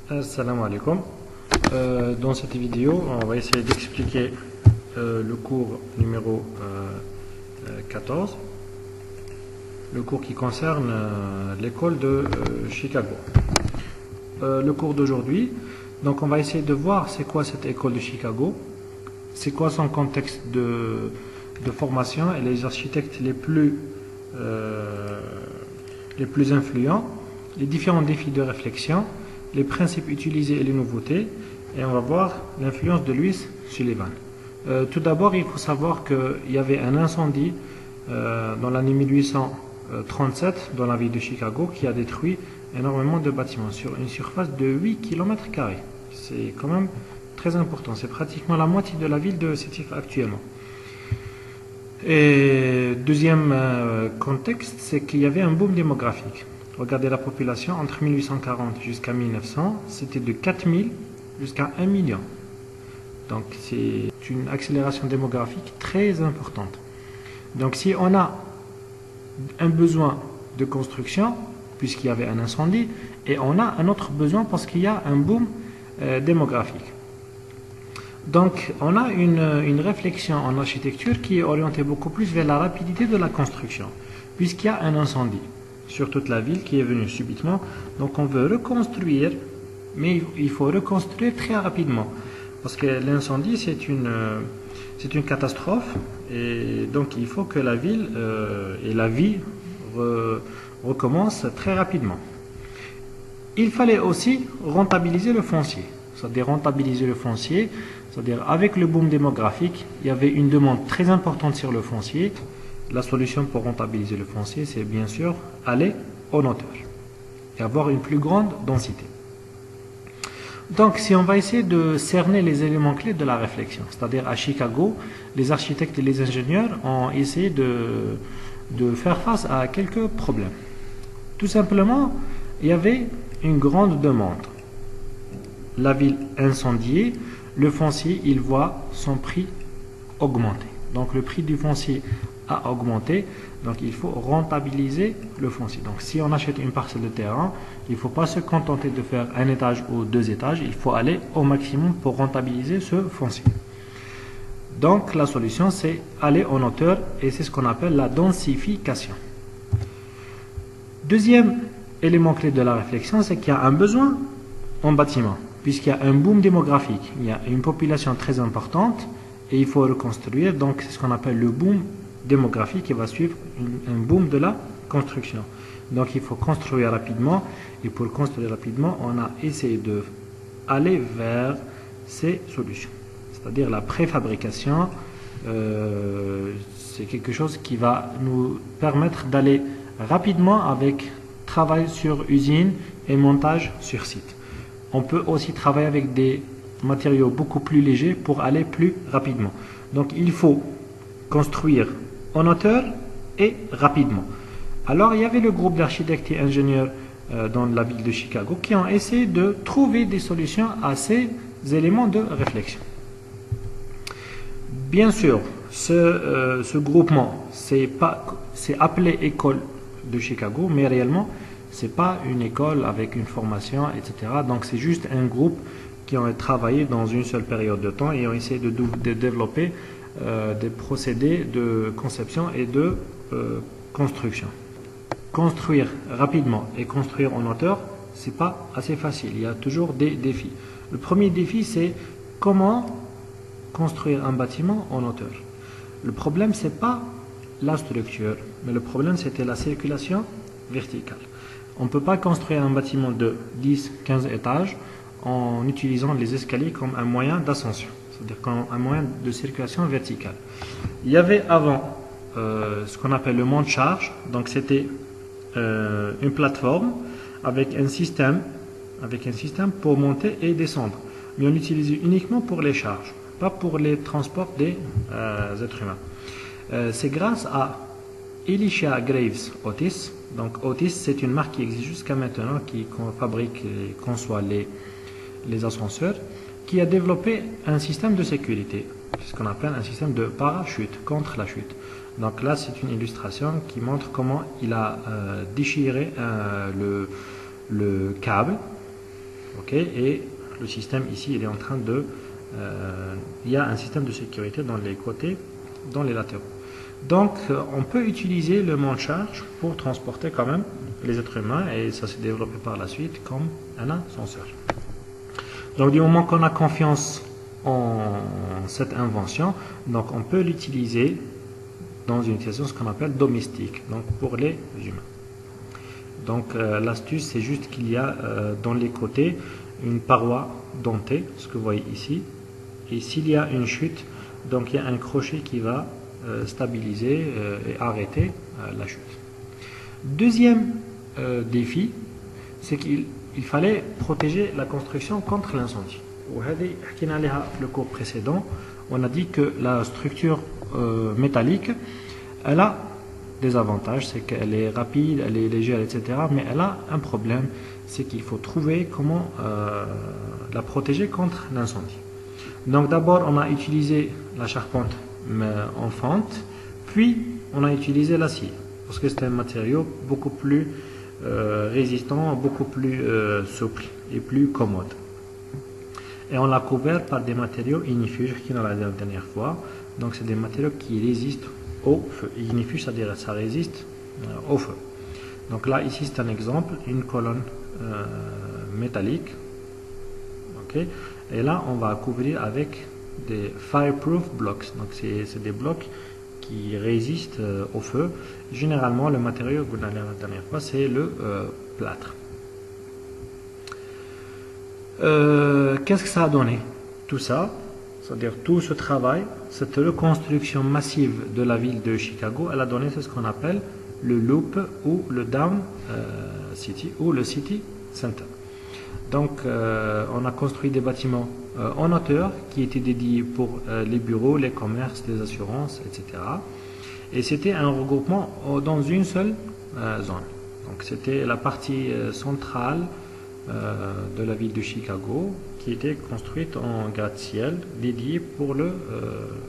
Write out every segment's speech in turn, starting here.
Assalamu alaikum. Dans cette vidéo, on va essayer d'expliquer le cours numéro 14, le cours qui concerne l'école de Chicago. Le cours d'aujourd'hui, donc on va essayer de voir c'est quoi cette école de Chicago, c'est quoi son contexte de formation et les architectes les plus influents, les différents défis de réflexion, les principes utilisés et les nouveautés, et on va voir l'influence de Louis Sullivan. Tout d'abord, il faut savoir qu'il y avait un incendie dans l'année 1837 dans la ville de Chicago qui a détruit énormément de bâtiments sur une surface de 8 km². C'est quand même très important, c'est pratiquement la moitié de la ville de Sétif actuellement. Et deuxième contexte, c'est qu'il y avait un boom démographique. Regardez la population entre 1840 jusqu'à 1900, c'était de 4000 jusqu'à 1 million. Donc c'est une accélération démographique très importante. Donc si on a un besoin de construction, puisqu'il y avait un incendie, et on a un autre besoin parce qu'il y a un boom démographique. Donc on a une réflexion en architecture qui est orientée beaucoup plus vers la rapidité de la construction, puisqu'il y a un incendie sur toute la ville qui est venu subitement. Donc on veut reconstruire, mais il faut reconstruire très rapidement, parce que l'incendie c'est une catastrophe, et donc il faut que la ville et la vie recommencent très rapidement. Il fallait aussi rentabiliser le foncier, c'est-à-dire rentabiliser le foncier, c'est-à-dire avec le boom démographique, il y avait une demande très importante sur le foncier. La solution pour rentabiliser le foncier, c'est bien sûr aller en hauteur et avoir une plus grande densité. Donc, si on va essayer de cerner les éléments clés de la réflexion, c'est-à-dire à Chicago, les architectes et les ingénieurs ont essayé de faire face à quelques problèmes. Tout simplement, il y avait une grande demande. La ville incendiée, le foncier, il voit son prix augmenter. Donc, le prix du foncier a augmenté, donc il faut rentabiliser le foncier. Donc si on achète une parcelle de terrain, il ne faut pas se contenter de faire un étage ou 2 étages, il faut aller au maximum pour rentabiliser ce foncier. Donc la solution c'est aller en hauteur, et c'est ce qu'on appelle la densification. Deuxième élément clé de la réflexion, c'est qu'il y a un besoin en bâtiment, puisqu'il y a un boom démographique, il y a une population très importante et il faut reconstruire, donc c'est ce qu'on appelle le boom démographique qui va suivre un boom de la construction. Donc il faut construire rapidement, et pour construire rapidement, on a essayé d'aller vers ces solutions. C'est-à-dire la préfabrication, c'est quelque chose qui va nous permettre d'aller rapidement avec travail sur usine et montage sur site. On peut aussi travailler avec des matériaux beaucoup plus légers pour aller plus rapidement. Donc il faut construire en hauteur et rapidement. Alors il y avait le groupe d'architectes et ingénieurs dans la ville de Chicago qui ont essayé de trouver des solutions à ces éléments de réflexion. Bien sûr, ce groupement c'est appelé école de Chicago, mais réellement c'est pas une école avec une formation, etc. Donc c'est juste un groupe qui ont travaillé dans une seule période de temps et ont essayé de développer des procédés de conception et de construction. Construire rapidement et construire en hauteur, c'est pas assez facile. Il y a toujours des défis. Le premier défi, c'est comment construire un bâtiment en hauteur. Le problème, c'est pas la structure, mais le problème, c'était la circulation verticale. On ne peut pas construire un bâtiment de 10-15 étages en utilisant les escaliers comme un moyen d'ascension, c'est-à-dire comme un moyen de circulation verticale. Il y avait avant ce qu'on appelle le monte-charge, donc c'était une plateforme avec un système pour monter et descendre, mais on l'utilisait uniquement pour les charges, pas pour les transports des êtres humains. C'est grâce à Elisha Graves Otis, donc Otis c'est une marque qui existe jusqu'à maintenant, qui fabrique et conçoit les ascenseurs, qui a développé un système de sécurité, ce qu'on appelle un système de parachute, contre la chute. Donc là, c'est une illustration qui montre comment il a déchiré le câble. Ok, et le système ici, il est en train de... il y a un système de sécurité dans les côtés, dans les latéraux. Donc, on peut utiliser le monte charge pour transporter quand même les êtres humains, et ça s'est développé par la suite comme un ascenseur. Donc, du moment qu'on a confiance en cette invention, donc on peut l'utiliser dans une utilisation ce qu'on appelle domestique, donc pour les humains. Donc, l'astuce, c'est juste qu'il y a dans les côtés une paroi dentée, ce que vous voyez ici, et s'il y a une chute, donc il y a un crochet qui va stabiliser et arrêter la chute. Deuxième défi, c'est qu'il fallait protéger la construction contre l'incendie. Le cours précédent, on a dit que la structure métallique, elle a des avantages, c'est qu'elle est rapide, elle est légère, etc. Mais elle a un problème, c'est qu'il faut trouver comment la protéger contre l'incendie. Donc d'abord, on a utilisé la charpente en fente, puis on a utilisé l'acier, parce que c'est un matériau beaucoup plus résistant, beaucoup plus souple et plus commode. Et on l'a couvert par des matériaux ignifuges, qui dans la dernière fois, donc c'est des matériaux qui résistent au feu. Ignifuge, c'est-à-dire ça résiste au feu. Donc là, ici, c'est un exemple, une colonne métallique. Ok. Et là, on va couvrir avec des fireproof blocks. Donc c'est des blocs qui résistent au feu. Généralement, le matériau, que vous avez la dernière fois, c'est le plâtre. Qu'est-ce que ça a donné? Tout ça, c'est-à-dire tout ce travail, cette reconstruction massive de la ville de Chicago, elle a donné ce qu'on appelle le Loop ou le Down City ou le City Center. Donc, on a construit des bâtiments en hauteur qui étaient dédiés pour les bureaux, les commerces, les assurances, etc. Et c'était un regroupement dans une seule zone. Donc, c'était la partie centrale de la ville de Chicago qui était construite en gratte-ciel dédié pour le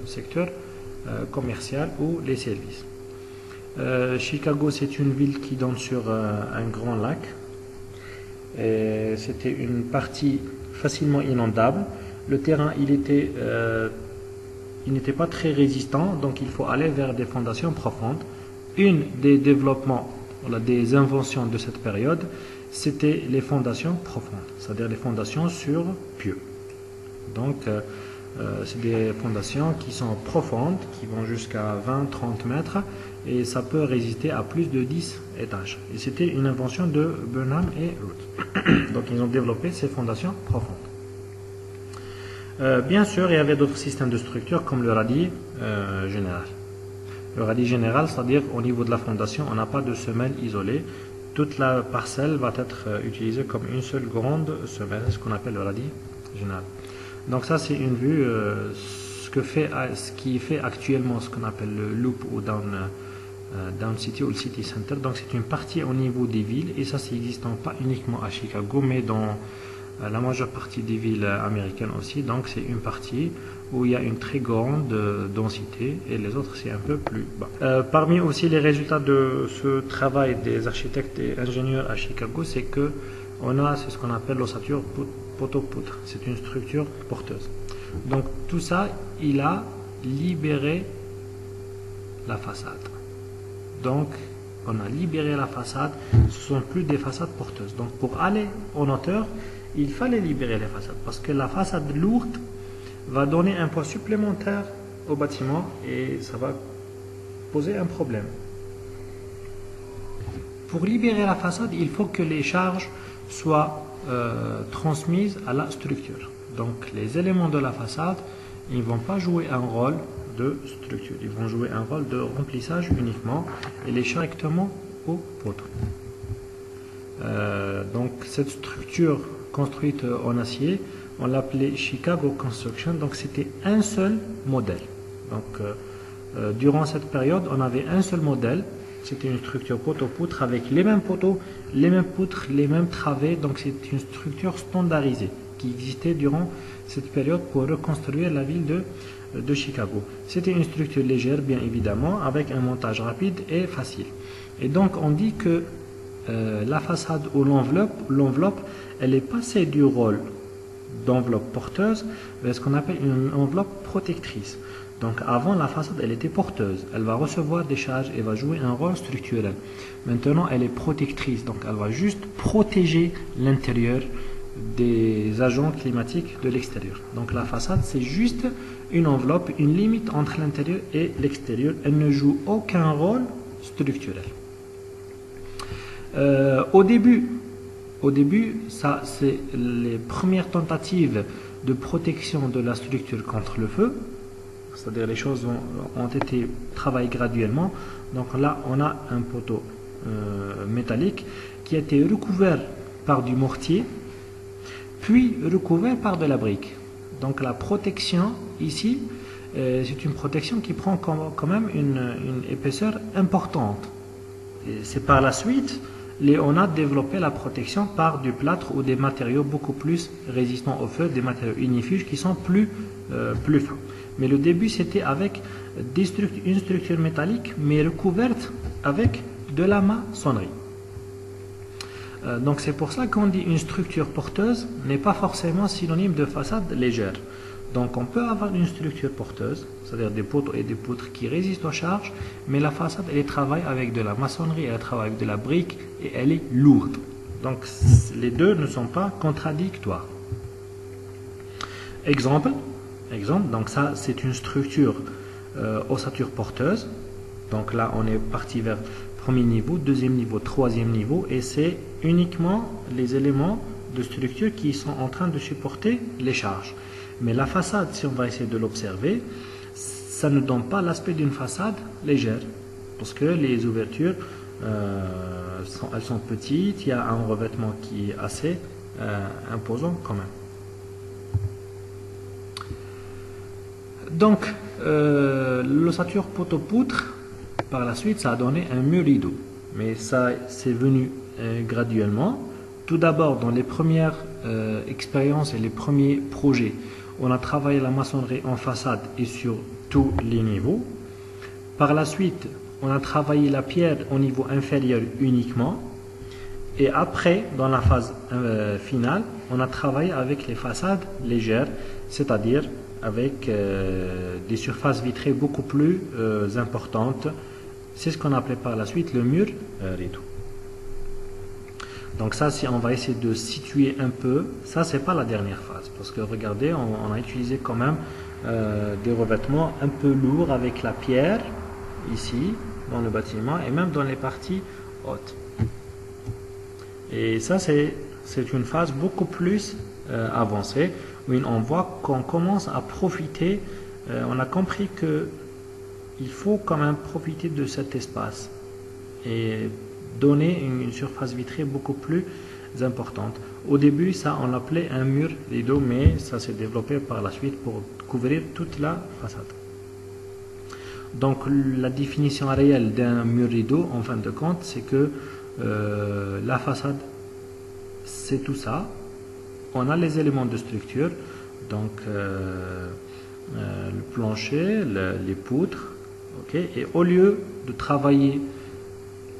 secteur commercial ou les services. Chicago, c'est une ville qui donne sur un grand lac. C'était une partie facilement inondable. Le terrain, il n'était pas très résistant, donc il faut aller vers des fondations profondes. Une des développements, des inventions de cette période, c'était les fondations profondes, c'est-à-dire les fondations sur pieux. Donc, c'est des fondations qui sont profondes, qui vont jusqu'à 20-30 mètres, et ça peut résister à plus de 10 étages. Et c'était une invention de Burnham et Root. Donc, ils ont développé ces fondations profondes. Bien sûr, il y avait d'autres systèmes de structure, comme le radis général. Le radis général, c'est-à-dire au niveau de la fondation, on n'a pas de semelle isolée. Toute la parcelle va être utilisée comme une seule grande semelle, ce qu'on appelle le radis général. Donc ça, c'est une vue, ce qui fait actuellement ce qu'on appelle le Loop ou Down City ou le City Center. Donc c'est une partie au niveau des villes, et ça, c'est existant pas uniquement à Chicago, mais dans la majeure partie des villes américaines aussi. Donc c'est une partie où il y a une très grande densité, et les autres c'est un peu plus bas. Parmi aussi les résultats de ce travail des architectes et ingénieurs à Chicago, c'est que on a ce qu'on appelle l'ossature poteau-poutre. C'est une structure porteuse. Donc tout ça, il a libéré la façade. Donc on a libéré la façade, ce sont plus des façades porteuses. Donc pour aller en hauteur, il fallait libérer les façades, parce que la façade lourde va donner un poids supplémentaire au bâtiment et ça va poser un problème. Pour libérer la façade, il faut que les charges soient transmises à la structure. Donc les éléments de la façade, ils ne vont pas jouer un rôle de structure, ils vont jouer un rôle de remplissage uniquement, et les charges directement au poteau. Donc cette structure construite en acier, on l'appelait Chicago Construction, donc c'était un seul modèle. Donc durant cette période, on avait un seul modèle, c'était une structure poteau-poutre avec les mêmes poteaux, les mêmes poutres, les mêmes travées, donc c'est une structure standardisée qui existait durant cette période pour reconstruire la ville de Chicago. C'était une structure légère, bien évidemment, avec un montage rapide et facile. Et donc on dit que la façade ou l'enveloppe, elle est passée du rôle d'enveloppe porteuse vers ce qu'on appelle une enveloppe protectrice. Donc avant, la façade, elle était porteuse. Elle va recevoir des charges et va jouer un rôle structurel. Maintenant, elle est protectrice. Donc elle va juste protéger l'intérieur des agents climatiques de l'extérieur. Donc la façade, c'est juste une enveloppe, une limite entre l'intérieur et l'extérieur. Elle ne joue aucun rôle structurel. Au début, ça c'est les premières tentatives de protection de la structure contre le feu. C'est-à-dire les choses ont été travaillées graduellement. Donc là, on a un poteau métallique qui a été recouvert par du mortier, puis recouvert par de la brique. Donc la protection ici, c'est une protection qui prend quand même une épaisseur importante. C'est par la suite, on a développé la protection par du plâtre ou des matériaux beaucoup plus résistants au feu, des matériaux unifiges qui sont plus fins. Mais le début, c'était avec une structure métallique, mais recouverte avec de la maçonnerie. Donc c'est pour ça qu'on dit une structure porteuse n'est pas forcément synonyme de façade légère. Donc on peut avoir une structure porteuse, c'est-à-dire des poteaux et des poutres qui résistent aux charges, mais la façade, elle travaille avec de la maçonnerie, elle travaille avec de la brique et elle est lourde. Donc les deux ne sont pas contradictoires. Exemple, donc ça c'est une structure ossature porteuse. Donc là on est parti vers premier niveau, deuxième niveau, troisième niveau, et c'est uniquement les éléments de structure qui sont en train de supporter les charges. Mais la façade, si on va essayer de l'observer, ça ne donne pas l'aspect d'une façade légère, parce que les ouvertures, elles sont petites, il y a un revêtement qui est assez imposant quand même. Donc, l'ossature poteau-poutre, par la suite, ça a donné un mur rideau. Mais ça, c'est venu graduellement. Tout d'abord, dans les premières expériences et les premiers projets, on a travaillé la maçonnerie en façade et sur tous les niveaux. Par la suite, on a travaillé la pierre au niveau inférieur uniquement. Et après, dans la phase finale, on a travaillé avec les façades légères, c'est-à-dire avec des surfaces vitrées beaucoup plus importantes. C'est ce qu'on appelait par la suite le mur rideau. Donc ça, si on va essayer de situer un peu, ça c'est pas la dernière phase, parce que regardez, on a utilisé quand même des revêtements un peu lourds avec la pierre, ici, dans le bâtiment, et même dans les parties hautes. Et ça, c'est une phase beaucoup plus avancée, où on voit qu'on commence à profiter, on a compris que il faut quand même profiter de cet espace et donner une surface vitrée beaucoup plus importante. Au début, ça on l'appelait un mur rideau, mais ça s'est développé par la suite pour couvrir toute la façade. Donc la définition réelle d'un mur rideau, en fin de compte, c'est que la façade, c'est tout ça. On a les éléments de structure, donc le plancher, les poutres, okay, et au lieu de travailler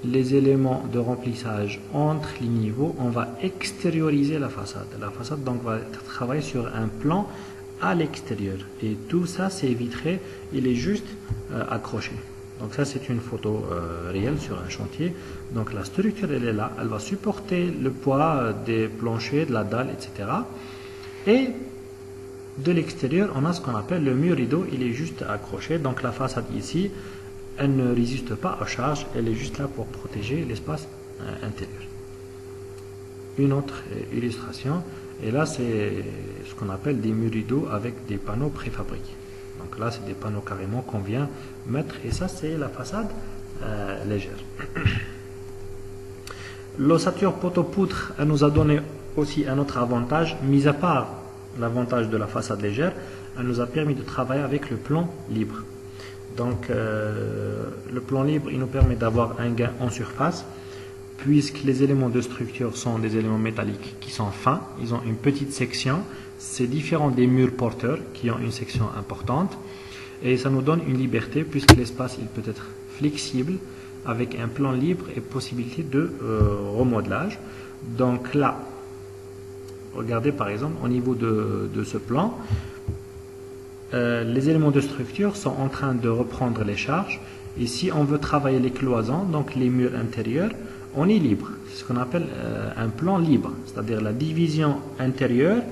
les éléments de remplissage entre les niveaux, on va extérioriser la façade. La façade donc va travailler sur un plan à l'extérieur. Et tout ça, c'est vitré, il est juste accroché. Donc ça, c'est une photo réelle sur un chantier. Donc la structure, elle est là, elle va supporter le poids des planchers, de la dalle, etc. Et de l'extérieur, on a ce qu'on appelle le mur rideau, il est juste accroché. Donc la façade ici, elle ne résiste pas aux charges, elle est juste là pour protéger l'espace intérieur. Une autre illustration, et là c'est ce qu'on appelle des murs rideaux avec des panneaux préfabriqués. Donc là c'est des panneaux carrément qu'on vient mettre, et ça c'est la façade légère. L'ossature poteau-poutre, elle nous a donné aussi un autre avantage, mis à part l'avantage de la façade légère, elle nous a permis de travailler avec le plan libre. Donc le plan libre, il nous permet d'avoir un gain en surface, puisque les éléments de structure sont des éléments métalliques qui sont fins, ils ont une petite section, c'est différent des murs porteurs qui ont une section importante, et ça nous donne une liberté puisque l'espace il peut être flexible avec un plan libre et possibilité de remodelage. Donc là, regardez par exemple au niveau de ce plan, les éléments de structure sont en train de reprendre les charges. Et si on veut travailler les cloisons, donc les murs intérieurs, on est libre. C'est ce qu'on appelle un plan libre. C'est-à-dire la division intérieure,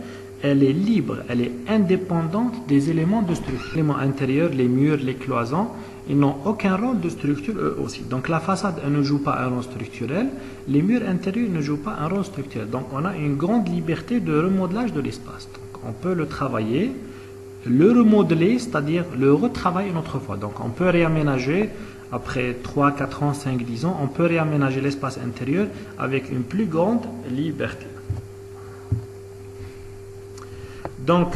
elle est libre, elle est indépendante des éléments de structure. Les éléments intérieurs, les murs, les cloisons, ils n'ont aucun rôle de structure eux aussi. Donc la façade, elle ne joue pas un rôle structurel. Les murs intérieurs ne jouent pas un rôle structurel. Donc on a une grande liberté de remodelage de l'espace. Donc on peut le travailler, le remodeler, c'est-à-dire le retravailler une autre fois. Donc on peut réaménager, après 3, 4 ans, 5, 10 ans, on peut réaménager l'espace intérieur avec une plus grande liberté. Donc,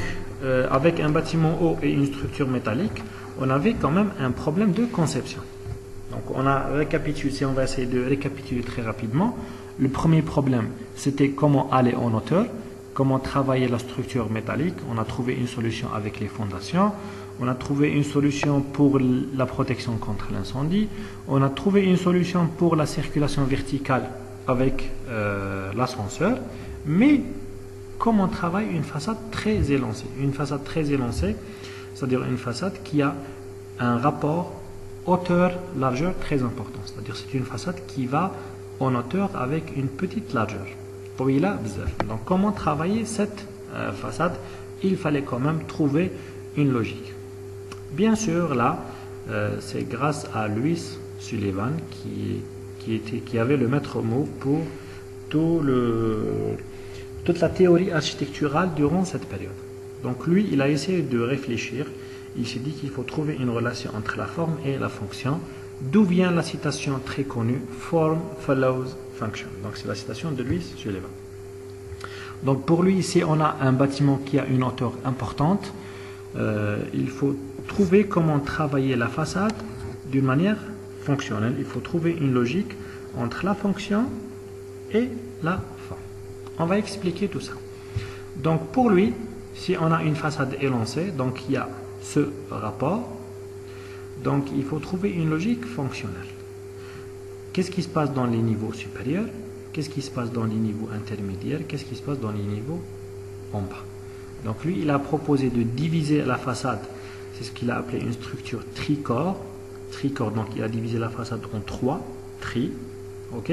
avec un bâtiment haut et une structure métallique, on avait quand même un problème de conception. Donc on a récapitulé, si on va essayer de récapituler très rapidement, le premier problème, c'était comment aller en hauteur, comment travailler la structure métallique. On a trouvé une solution avec les fondations. On a trouvé une solution pour la protection contre l'incendie. On a trouvé une solution pour la circulation verticale avec l'ascenseur. Mais comment on travaille une façade très élancée? Une façade très élancée, c'est-à-dire une façade qui a un rapport hauteur-largeur très important. C'est-à-dire c'est une façade qui va en hauteur avec une petite largeur. Donc comment travailler cette façade? Il fallait quand même trouver une logique. Bien sûr, là, c'est grâce à Louis Sullivan qui avait le maître mot pour toute la théorie architecturale durant cette période. Donc lui, il a essayé de réfléchir. Il s'est dit qu'il faut trouver une relation entre la forme et la fonction. D'où vient la citation très connue « Form follows function ». Donc c'est la citation de Louis Sullivan. Donc pour lui, ici, on a un bâtiment qui a une hauteur importante. Il faut trouver comment travailler la façade d'une manière fonctionnelle. Il faut trouver une logique entre la fonction et la forme. On va expliquer tout ça. Donc pour lui, si on a une façade élancée, donc il y a ce rapport, donc il faut trouver une logique fonctionnelle. Qu'est-ce qui se passe dans les niveaux supérieurs? Qu'est-ce qui se passe dans les niveaux intermédiaires? Qu'est-ce qui se passe dans les niveaux en bas? Donc lui, il a proposé de diviser la façade. C'est ce qu'il a appelé une structure tricorps. Tricorps, donc il a divisé la façade en 3 tri. Ok.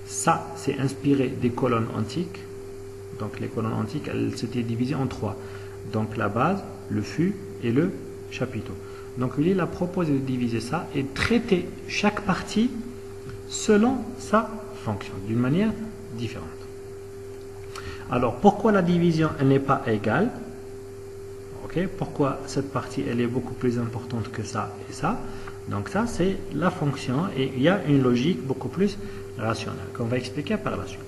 Ça, c'est inspiré des colonnes antiques. Donc les colonnes antiques, elles s'étaient divisées en 3. Donc la base, le fût et le chapiteau. Donc lui, il a proposé de diviser ça et traiter chaque partie selon sa fonction, d'une manière différente. Alors, pourquoi la division n'est pas égale? Okay. Pourquoi cette partie elle est beaucoup plus importante que ça et ça? Donc ça, c'est la fonction et il y a une logique beaucoup plus rationnelle qu'on va expliquer par la suite.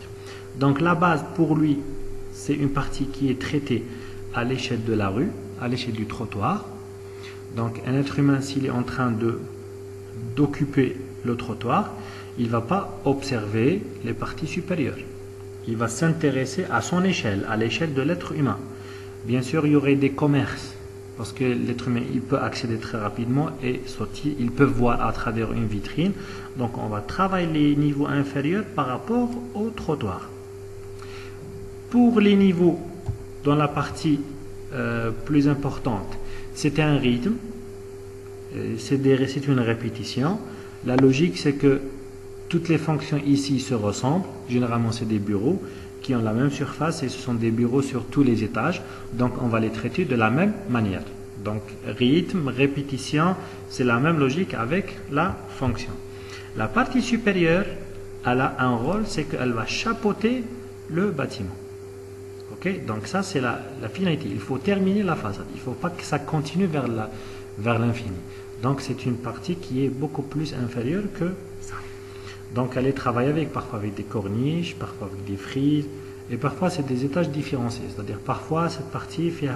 Donc la base pour lui, c'est une partie qui est traitée à l'échelle de la rue, à l'échelle du trottoir. Donc un être humain, s'il est en train d'occuper le trottoir, il ne va pas observer les parties supérieures. Il va s'intéresser à son échelle, à l'échelle de l'être humain. Bien sûr, il y aurait des commerces, parce que l'être humain, il peut accéder très rapidement et sortir. Il peut voir à travers une vitrine. Donc, on va travailler les niveaux inférieurs par rapport au trottoir. Pour les niveaux dans la partie plus importante, c'est un rythme, c'est une répétition. La logique, c'est que toutes les fonctions ici se ressemblent. Généralement, c'est des bureaux qui ont la même surface et ce sont des bureaux sur tous les étages. Donc, on va les traiter de la même manière. Donc, rythme, répétition, c'est la même logique avec la fonction. La partie supérieure, elle a un rôle, c'est qu'elle va chapeauter le bâtiment. Ok? Donc, ça, c'est la finalité. Il faut terminer la façade. Il ne faut pas que ça continue vers l'infini. Donc, c'est une partie qui est beaucoup plus inférieure que ça. Donc, elle est travaillée parfois avec des corniches, parfois avec des frises, et parfois c'est des étages différenciés. C'est-à-dire, parfois, cette partie fait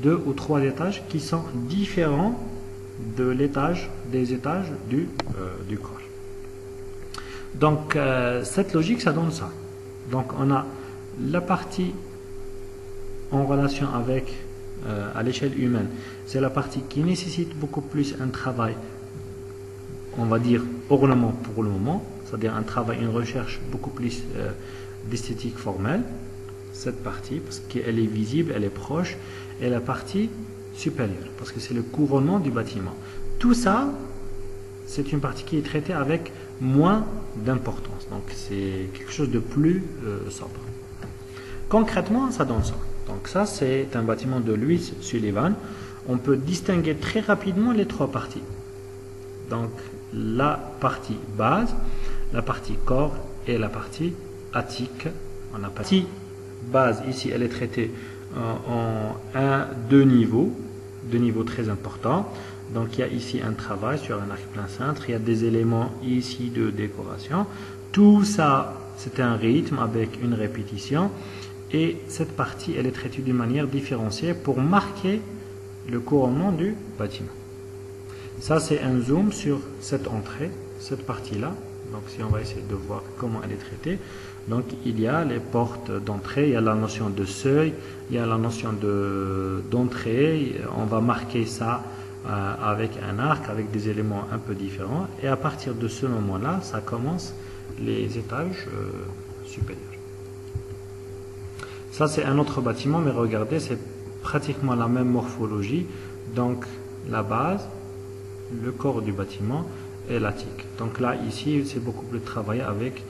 deux ou trois étages qui sont différents des étages du corps. Donc, cette logique, ça donne ça. Donc, on a la partie en relation avec, à l'échelle humaine, c'est la partie qui nécessite beaucoup plus un travail on va dire, ornement pour le moment, c'est-à-dire un travail, une recherche beaucoup plus d'esthétique formelle, cette partie, parce qu'elle est visible, elle est proche, et la partie supérieure, parce que c'est le couronnement du bâtiment. Tout ça, c'est une partie qui est traitée avec moins d'importance, donc c'est quelque chose de plus sobre. Concrètement, ça donne ça. Donc ça, c'est un bâtiment de Louis Sullivan. On peut distinguer très rapidement les trois parties. Donc la partie base, la partie corps et la partie attique. On a partie base ici, elle est traitée en deux niveaux très importants. Donc il y a ici un travail sur un arc plein cintre, il y a des éléments ici de décoration. Tout ça, c'est un rythme avec une répétition. Et cette partie, elle est traitée d'une manière différenciée pour marquer le couronnement du bâtiment. Ça, c'est un zoom sur cette entrée, cette partie-là. Donc, si on va essayer de voir comment elle est traitée. Donc, il y a les portes d'entrée, il y a la notion de seuil, il y a la notion d'entrée. On va marquer ça avec un arc, avec des éléments un peu différents. Et à partir de ce moment-là, ça commence les étages supérieurs. Ça, c'est un autre bâtiment, mais regardez, c'est pratiquement la même morphologie. Donc, la base, le corps du bâtiment et l'attique. Donc là, ici, c'est beaucoup plus travaillé avec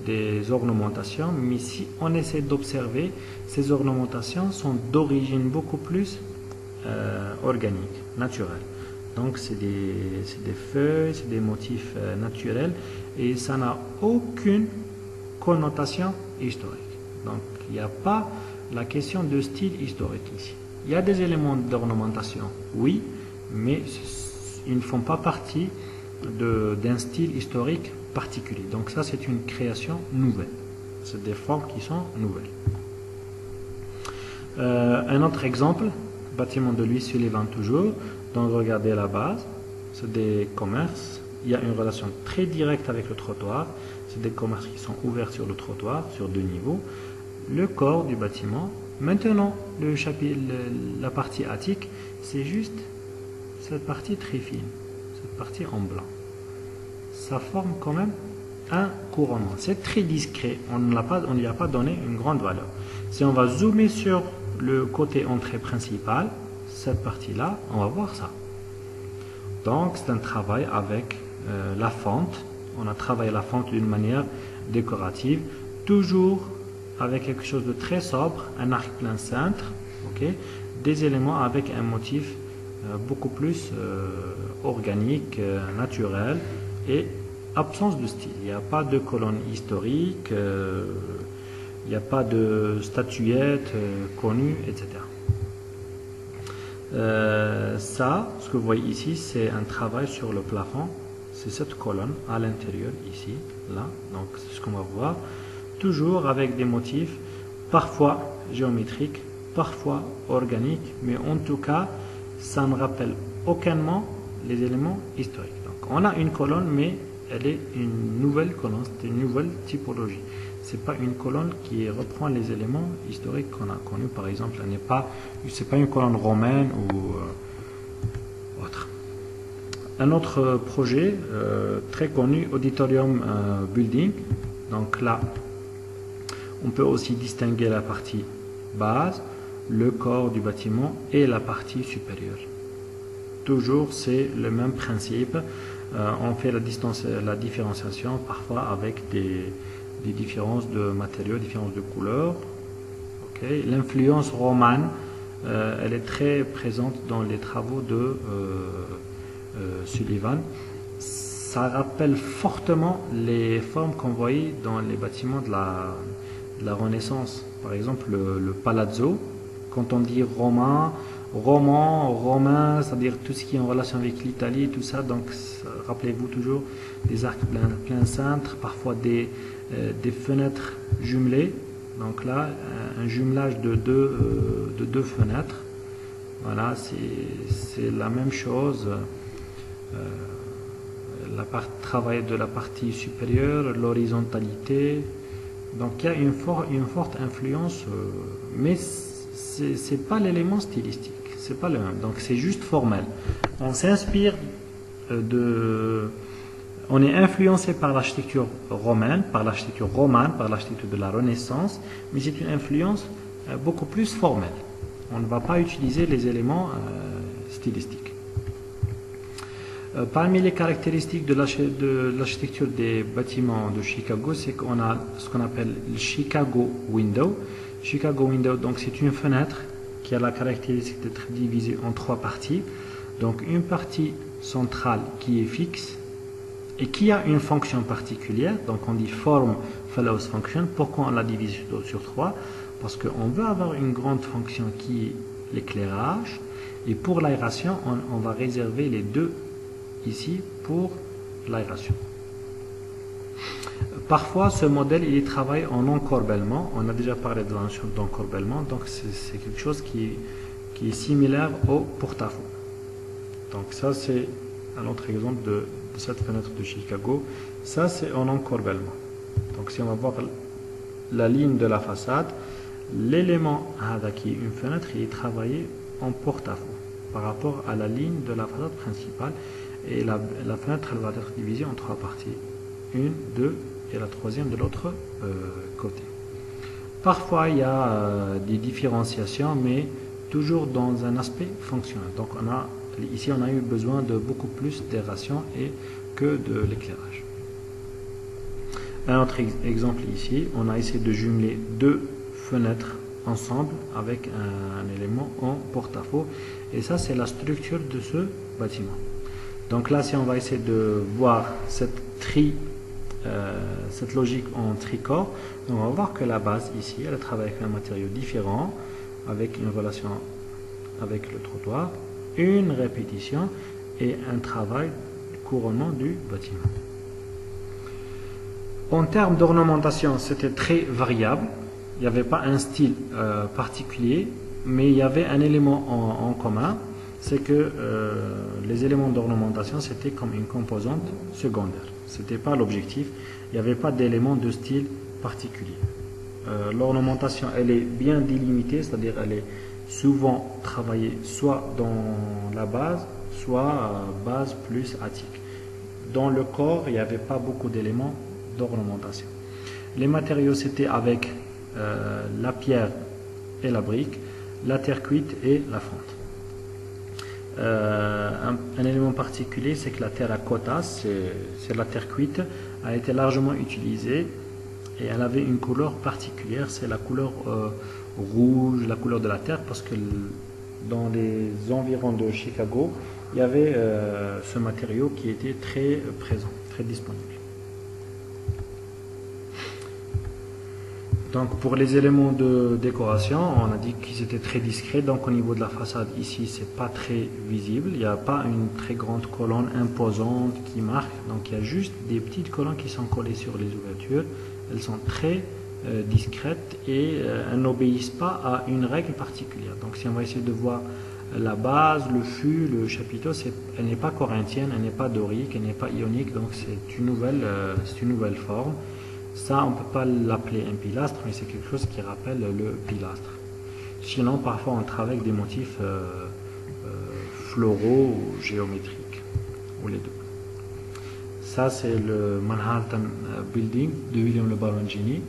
des ornementations. Mais si on essaie d'observer, ces ornementations sont d'origine beaucoup plus organique, naturelle. Donc, c'est des feuilles, c'est des motifs naturels et ça n'a aucune connotation historique. Donc, il n'y a pas la question de style historique ici. Il y a des éléments d'ornementation, oui, mais ils ne font pas partie d'un style historique particulier. Donc ça, c'est une création nouvelle. C'est des formes qui sont nouvelles. Un autre exemple, bâtiment de Louis Sullivan toujours. Donc regardez la base, c'est des commerces. Il y a une relation très directe avec le trottoir. C'est des commerces qui sont ouverts sur le trottoir, sur deux niveaux. Le corps du bâtiment. Maintenant, la partie attique, c'est juste cette partie très fine, cette partie en blanc. Ça forme quand même un couronnement. C'est très discret, on ne lui a pas donné une grande valeur. Si on va zoomer sur le côté entrée principale, cette partie-là, on va voir ça. Donc, c'est un travail avec la fente. On a travaillé la fente d'une manière décorative, toujours avec quelque chose de très sobre, un arc plein cintre, okay, des éléments avec un motif beaucoup plus organique, naturel et absence de style. Il n'y a pas de colonne historique, il n'y a pas de statuettes connues, etc. Ça, ce que vous voyez ici, c'est un travail sur le plafond. C'est cette colonne à l'intérieur, ici, là. Donc, c'est ce qu'on va voir. Toujours avec des motifs, parfois géométriques, parfois organiques, mais en tout cas, ça ne rappelle aucunement les éléments historiques. Donc, on a une colonne, mais elle est une nouvelle colonne, c'est une nouvelle typologie. Ce n'est pas une colonne qui reprend les éléments historiques qu'on a connus, par exemple. Ce n'est pas une colonne romaine ou autre. Un autre projet très connu, Auditorium Building. Donc là, on peut aussi distinguer la partie base, le corps du bâtiment et la partie supérieure. Toujours, c'est le même principe. On fait la différenciation parfois avec des différences de matériaux, différences de couleurs. Okay. L'influence romane, elle est très présente dans les travaux de Sullivan. Ça rappelle fortement les formes qu'on voyait dans les bâtiments de la Renaissance. Par exemple, le palazzo, quand on dit romain, c'est-à-dire tout ce qui est en relation avec l'Italie, tout ça. Donc, rappelez-vous toujours des arcs plein cintre, parfois des fenêtres jumelées. Donc là, un jumelage de deux fenêtres. Voilà, c'est la même chose. Travail de la partie supérieure, l'horizontalité. Donc il y a une forte influence, mais c'est pas l'élément stylistique, c'est pas le même. Donc c'est juste formel. On s'inspire de On est influencé par l'architecture romaine, par l'architecture de la Renaissance, mais c'est une influence beaucoup plus formelle. On ne va pas utiliser les éléments stylistiques. Parmi les caractéristiques de l'architecture des bâtiments de Chicago, c'est qu'on a ce qu'on appelle le Chicago Window. Chicago Window, donc c'est une fenêtre qui a la caractéristique d'être divisée en trois parties. Donc une partie centrale qui est fixe et qui a une fonction particulière. Donc on dit form follows function. Pourquoi on la divise sur trois? Parce qu'on veut avoir une grande fonction qui est l'éclairage. Et pour l'aération, on va réserver les deux ici pour l'aération. Parfois, ce modèle il travaille en encorbellement. On a déjà parlé de la notion d'encorbellement, donc c'est quelque chose qui est similaire au porte-à-faux. Donc ça, c'est un autre exemple de cette fenêtre de Chicago. Ça, c'est en encorbellement. Donc si on va voir la ligne de la façade, l'élément qui est une fenêtre, il est travaillé en porte-à-faux par rapport à la ligne de la façade principale. Et la fenêtre elle va être divisée en trois parties. Une, deux et la troisième de l'autre côté. Parfois il y a des différenciations, mais toujours dans un aspect fonctionnel. Donc ici on a eu besoin de beaucoup plus d'aération que de l'éclairage. Un autre exemple ici, on a essayé de jumeler deux fenêtres ensemble avec un élément en porte-à-faux. Et ça c'est la structure de ce bâtiment. Donc là, si on va essayer de voir cette logique en tricorps, on va voir que la base ici, elle travaille avec un matériau différent, avec une relation avec le trottoir, une répétition et un travail couronnement du bâtiment. En termes d'ornementation, c'était très variable. Il n'y avait pas un style particulier, mais il y avait un élément en commun. C'est que les éléments d'ornementation, c'était comme une composante secondaire. Ce n'était pas l'objectif. Il n'y avait pas d'élément de style particulier. L'ornementation, elle est bien délimitée, c'est-à-dire elle est souvent travaillée soit dans la base, soit base plus attique. Dans le corps, il n'y avait pas beaucoup d'éléments d'ornementation. Les matériaux, c'était avec la pierre et la brique, la terre cuite et la fonte. Un élément particulier, c'est que la terracotta, c'est la terre cuite, a été largement utilisée et elle avait une couleur particulière, c'est la couleur rouge, la couleur de la terre, parce que dans les environs de Chicago, il y avait ce matériau qui était très présent, très disponible. Donc pour les éléments de décoration, on a dit qu'ils étaient très discrets. Donc au niveau de la façade ici, c'est pas très visible. Il n'y a pas une très grande colonne imposante qui marque. Donc il y a juste des petites colonnes qui sont collées sur les ouvertures. Elles sont très discrètes et elles n'obéissent pas à une règle particulière. Donc si on va essayer de voir la base, le fût, le chapiteau, elle n'est pas corinthienne, elle n'est pas dorique, elle n'est pas ionique. Donc c'est une nouvelle forme. Ça, on ne peut pas l'appeler un pilastre, mais c'est quelque chose qui rappelle le pilastre. Sinon, parfois, on travaille avec des motifs floraux ou géométriques, ou les deux. Ça, c'est le Manhattan Building de William Le Barongini.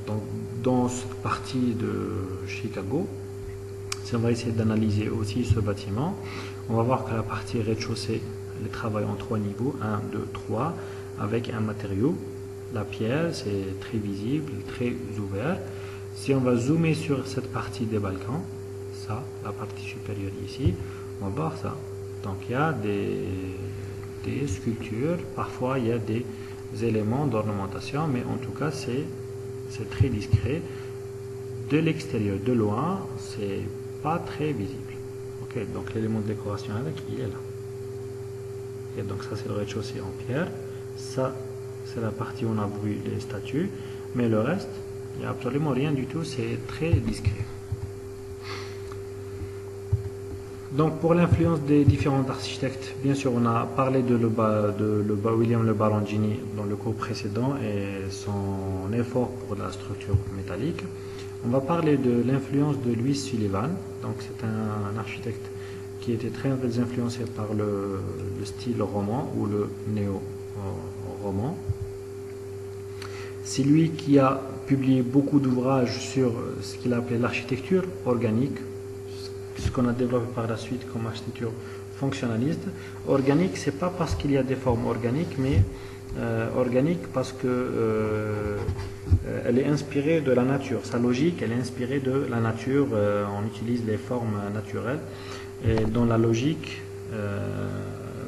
Donc, dans cette partie de Chicago, si on va essayer d'analyser aussi ce bâtiment, on va voir que la partie rez-de-chaussée, elle travaille en trois niveaux, 1, 2, 3, avec un matériau. La pierre, c'est très visible, très ouvert. Si on va zoomer sur cette partie des balcons, ça, la partie supérieure ici, on va voir ça. Donc il y a des sculptures, parfois il y a des éléments d'ornementation, mais en tout cas c'est très discret. De l'extérieur, de loin, c'est pas très visible. Ok, donc l'élément de décoration avec, il est là. Et donc ça c'est le rez-de-chaussée en pierre. Ça, c'est la partie où on a brûlé les statues, mais le reste, il n'y a absolument rien du tout, c'est très discret. Donc pour l'influence des différents architectes, bien sûr on a parlé de William Le Barongini dans le cours précédent et son effort pour la structure métallique. On va parler de l'influence de Louis Sullivan, donc c'est un architecte qui était très influencé par le style roman ou le néo-roman. C'est lui qui a publié beaucoup d'ouvrages sur ce qu'il a appelé l'architecture organique, ce qu'on a développé par la suite comme architecture fonctionnaliste. Organique, c'est pas parce qu'il y a des formes organiques, mais organique parce que elle est inspirée de la nature. Sa logique, elle est inspirée de la nature. On utilise les formes naturelles. Et dans la logique,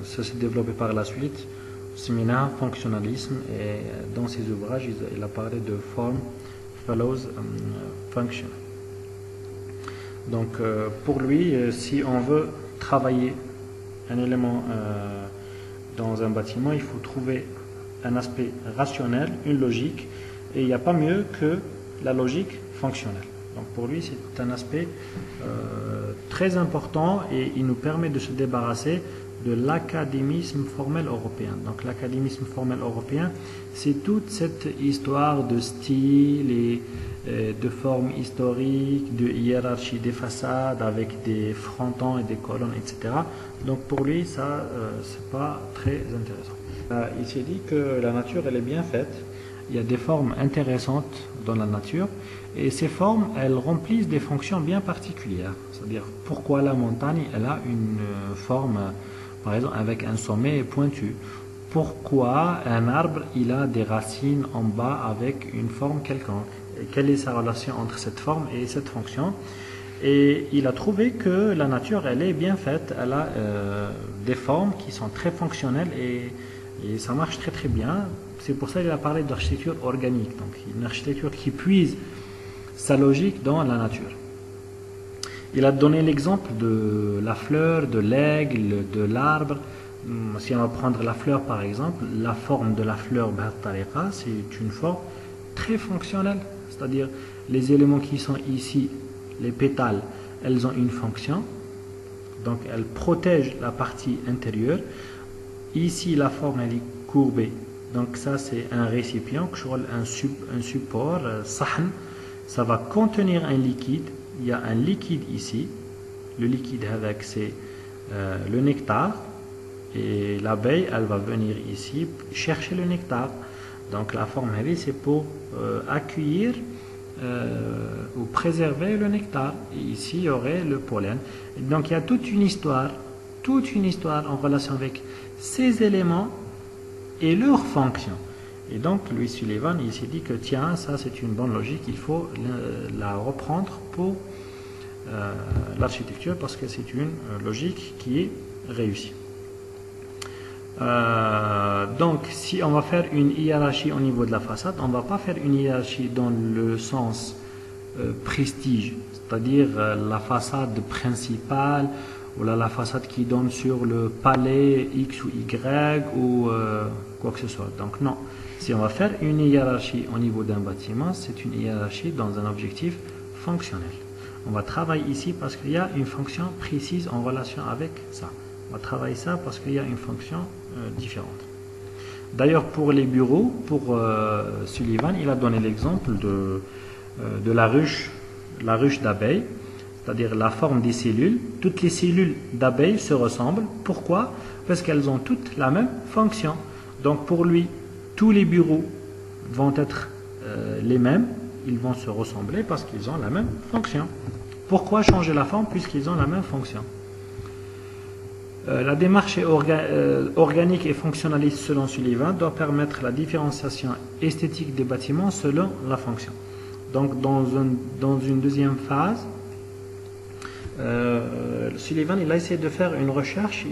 ça s'est développé par la suite. Séminaire, fonctionnalisme, et dans ses ouvrages, il a parlé de form follows function. Donc, pour lui, si on veut travailler un élément dans un bâtiment, il faut trouver un aspect rationnel, une logique, et il n'y a pas mieux que la logique fonctionnelle. Donc, pour lui, c'est un aspect très important et il nous permet de se débarrasser de l'académisme formel européen. Donc l'académisme formel européen, c'est toute cette histoire de style et de forme historique, de hiérarchie des façades avec des frontons et des colonnes, etc. Donc pour lui, ça, c'est pas très intéressant. Il s'est dit que la nature, elle est bien faite. Il y a des formes intéressantes dans la nature et ces formes, elles remplissent des fonctions bien particulières. C'est-à-dire, pourquoi la montagne, elle a une forme, par exemple, avec un sommet pointu. Pourquoi un arbre, il a des racines en bas avec une forme quelconque. Et quelle est sa relation entre cette forme et cette fonction? Et il a trouvé que la nature, elle est bien faite. Elle a des formes qui sont très fonctionnelles et ça marche très très bien. C'est pour ça qu'il a parlé d'architecture organique. Donc une architecture qui puise sa logique dans la nature. Il a donné l'exemple de la fleur, de l'aigle, de l'arbre. Si on va prendre la fleur par exemple, la forme de la fleur, c'est une forme très fonctionnelle. C'est-à-dire les éléments qui sont ici, les pétales, elles ont une fonction. Donc elles protègent la partie intérieure. Ici la forme elle est courbée. Donc ça c'est un récipient, un support, sahn. Ça va contenir un liquide. Il y a un liquide ici. Le liquide avec c'est le nectar. Et l'abeille, elle va venir ici chercher le nectar. Donc la forme c'est pour accueillir ou préserver le nectar. Et ici il y aurait le pollen. Et donc il y a toute une histoire en relation avec ces éléments et leurs fonctions. Et donc Louis Sullivan, il s'est dit que tiens, ça c'est une bonne logique, il faut la reprendre pour l'architecture parce que c'est une logique qui est réussie. Donc si on va faire une hiérarchie au niveau de la façade, on ne va pas faire une hiérarchie dans le sens prestige, c'est-à-dire la façade principale ou la façade qui donne sur le palais X ou Y ou quoi que ce soit. Donc non, si on va faire une hiérarchie au niveau d'un bâtiment, c'est une hiérarchie dans un objectif fonctionnel. On va travailler ici parce qu'il y a une fonction précise en relation avec ça. On va travailler ça parce qu'il y a une fonction différente. D'ailleurs, pour les bureaux, pour Sullivan, il a donné l'exemple de la ruche d'abeilles, c'est-à-dire la forme des cellules. Toutes les cellules d'abeilles se ressemblent. Pourquoi? Parce qu'elles ont toutes la même fonction. Donc pour lui, tous les bureaux vont être les mêmes. Ils vont se ressembler parce qu'ils ont la même fonction. Pourquoi changer la forme puisqu'ils ont la même fonction? La démarche organique et fonctionnaliste selon Sullivan doit permettre la différenciation esthétique des bâtiments selon la fonction. Donc dans une deuxième phase, Sullivan il a essayé de faire une recherche,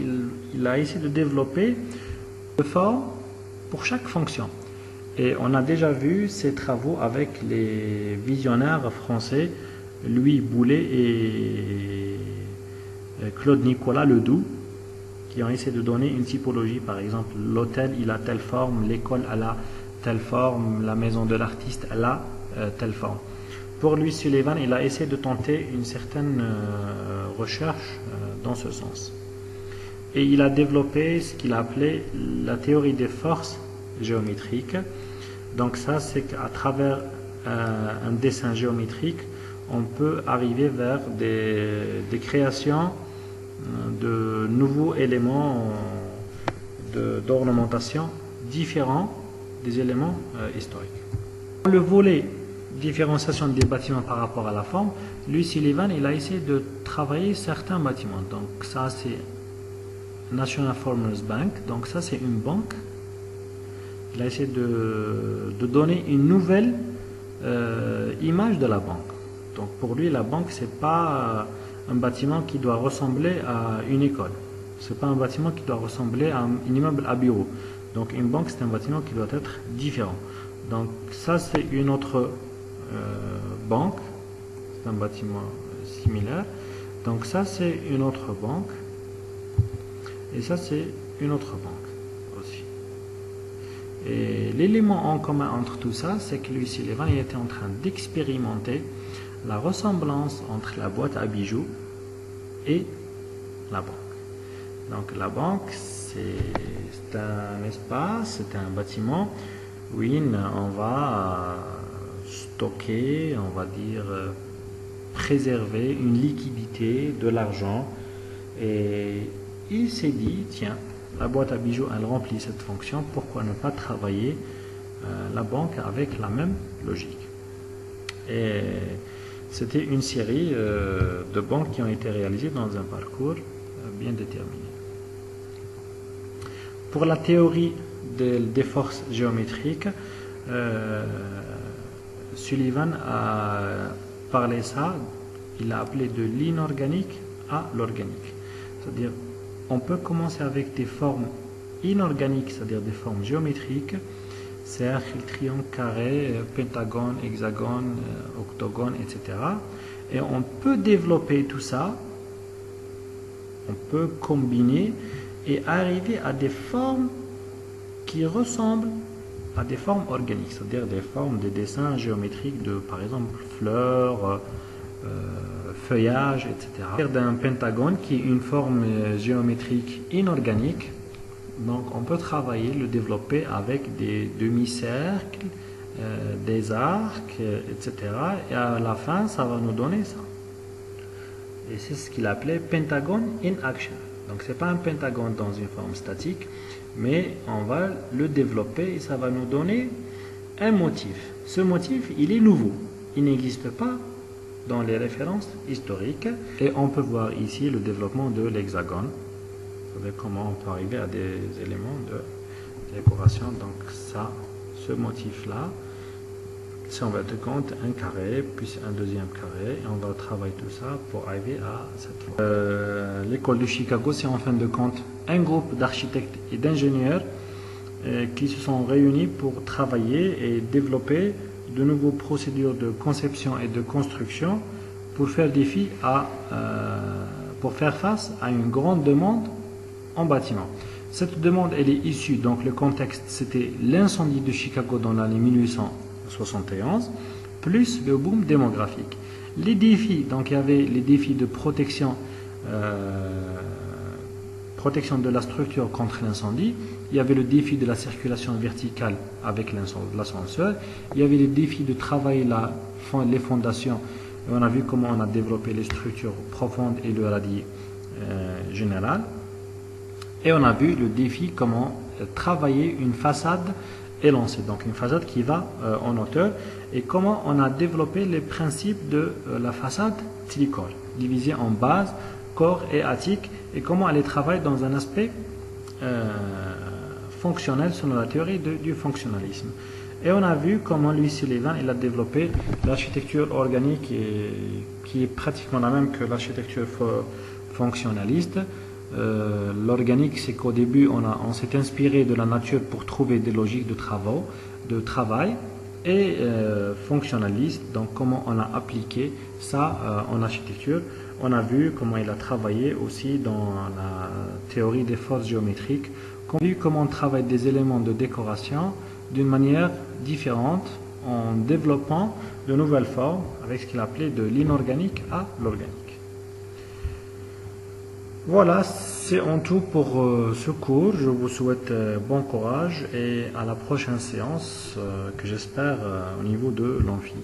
il a essayé de développer une forme pour chaque fonction. Et on a déjà vu ces travaux avec les visionnaires français Louis Boullé et Claude Nicolas Ledoux, qui ont essayé de donner une typologie. Par exemple, l'hôtel il a telle forme, l'école elle a telle forme, la maison de l'artiste elle a telle forme. Pour lui, Sullivan, il a essayé de tenter une certaine recherche dans ce sens. Et il a développé ce qu'il a appelé la théorie des forces géométriques. Donc ça, c'est qu'à travers un dessin géométrique, on peut arriver vers des créations de nouveaux éléments d'ornementation différents des éléments historiques. Le volet différenciation des bâtiments par rapport à la forme, lui Sullivan il a essayé de travailler certains bâtiments. Donc ça c'est National Farmers Bank, donc ça c'est une banque. Il a essayé de donner une nouvelle image de la banque. Donc pour lui la banque c'est pas un bâtiment qui doit ressembler à une école. C'est pas un bâtiment qui doit ressembler à un immeuble à bureau. Donc une banque c'est un bâtiment qui doit être différent. Donc ça c'est une autre banque, c'est un bâtiment similaire. Donc ça c'est une autre banque et ça c'est une autre banque aussi. Et l'élément en commun entre tout ça, c'est que lui Sullivan il était en train d'expérimenter la ressemblance entre la boîte à bijoux et la banque. Donc la banque c'est un espace, c'est un bâtiment où on va stocker, on va dire préserver une liquidité, de l'argent. Et il s'est dit, tiens, la boîte à bijoux elle remplit cette fonction, pourquoi ne pas travailler la banque avec la même logique. Et c'était une série de banques qui ont été réalisées dans un parcours bien déterminé. Pour la théorie des forces géométriques, Sullivan a parlé ça, il a appelé de l'inorganique à l'organique. C'est-à-dire, on peut commencer avec des formes inorganiques, c'est-à-dire des formes géométriques, cercle, triangle, carré, pentagone, hexagone, octogone, etc. Et on peut développer tout ça, on peut combiner et arriver à des formes qui ressemblent à des formes organiques, c'est-à-dire des formes de dessins géométriques de, par exemple, fleurs, feuillage, etc. D'un pentagone qui est une forme géométrique inorganique, donc on peut travailler, le développer avec des demi-cercles, des arcs, etc. Et à la fin, ça va nous donner ça. Et c'est ce qu'il appelait pentagone in action. Donc c'est pas un pentagone dans une forme statique, mais on va le développer et ça va nous donner un motif. Ce motif, il est nouveau. Il n'existe pas dans les références historiques. Et on peut voir ici le développement de l'hexagone. Vous savez comment on peut arriver à des éléments de décoration. Donc ça, ce motif-là, si on va te compte un carré, puis un deuxième carré, et on va travailler tout ça pour arriver à cette forme. L'école de Chicago, c'est en fin de compte un groupe d'architectes et d'ingénieurs qui se sont réunis pour travailler et développer de nouvelles procédures de conception et de construction pour faire pour faire face à une grande demande en bâtiment. Cette demande, elle est issue, donc le contexte, c'était l'incendie de Chicago dans l'année 1871, plus le boom démographique. Les défis, donc il y avait les défis de protection de la structure contre l'incendie, il y avait le défi de la circulation verticale avec l'ascenseur, il y avait les défis de travailler les fondations, et on a vu comment on a développé les structures profondes et le radis général, et on a vu le défi comment travailler une façade élancée, donc une façade qui va en hauteur, et comment on a développé les principes de la façade tricorps, divisée en base, corps et attique, et comment elle travaille dans un aspect fonctionnel selon la théorie du fonctionnalisme. Et on a vu comment Louis Sullivan il a développé l'architecture organique qui est pratiquement la même que l'architecture fonctionnaliste. L'organique, c'est qu'au début on s'est inspiré de la nature pour trouver des logiques de travail, et fonctionnaliste, donc comment on a appliqué ça en architecture. On a vu comment il a travaillé aussi dans la théorie des forces géométriques. On a vu comment on travaille des éléments de décoration d'une manière différente en développant de nouvelles formes avec ce qu'il appelait de l'inorganique à l'organique. Voilà, c'est en tout pour ce cours. Je vous souhaite bon courage et à la prochaine séance que j'espère au niveau de l'amphi.